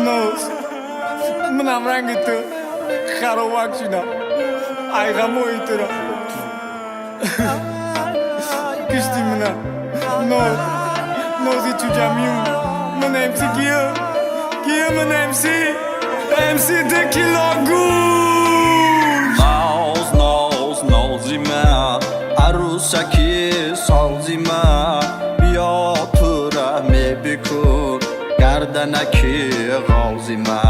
Nos Menam rang itu Karawak cina Ay kamu itu lah Kishti mena Nos itu jamiyum Mena MC Gia mena MC de kilogush Nozime Arusaki salzime Bia tura mebiku Gardanaki gazime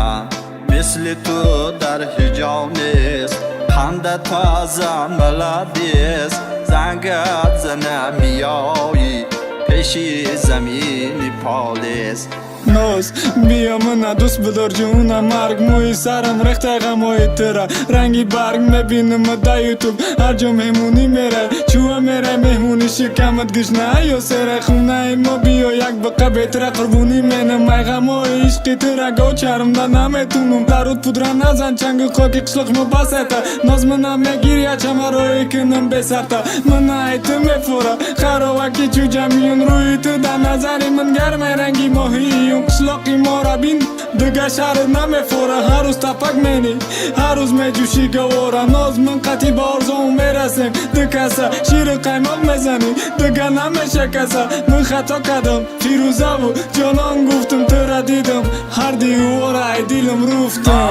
Misli tu dar hijanis Handa tazan maladis Zangat zanamiyai Peşi zemini polis Nos bia mena dost بدار جونا مرگ موی سرم رخت غمای ترا رنگی برگ میبینم دا یوتیوب هر جا مهمونی میره چوه میره مهمونی شکمت گشنه یا سر خونه ما بیا یک بقه بهتره قربونی منم مای غمای عشقی ترا گو چرم دا نمیتونم درود پودره نزن چنگ خاکی قشلق ما بسته ناز منم میگیری چما روی کنم بسرته من ایتم میفوره خراوکی چو جمیون روی تو در نظری من گرم رنگی ماهی قشلاقی ما را بین دیگه شهر نمیفوره هر روز تپک منی هر روز میجوشی گواره ناز من قطعی با آرزوم میرسیم دیگه شیر قیمق میزنی دیگه نمیشه کسه من خطا کردم فیروزه و جانان گفتم تو را دیدم هر دیواره ای دیلم روفتم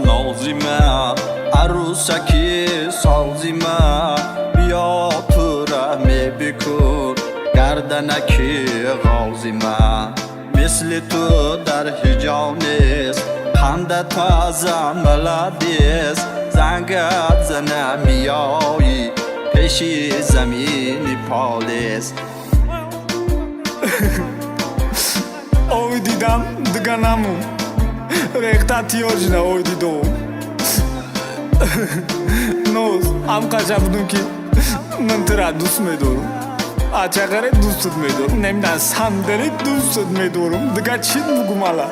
Nozime Arusaki salzime Bia tura mebiku Gardanaki gazime Misli tu dar hijanis Handa tazan maladis Zangat zanamiyai Peşi zemini polis Oy دیدم دیگه نمون ریخته تیاجنه oy دیدم نوز هم قشا بودم که من ترا دوست میدارم آچاقره دوست میدارم نمیدن صندلی دوست میدارم دیگه چی بگم حالا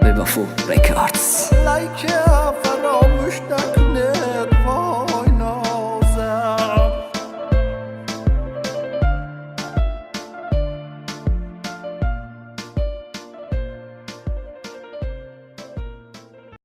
Bebafo Records. Like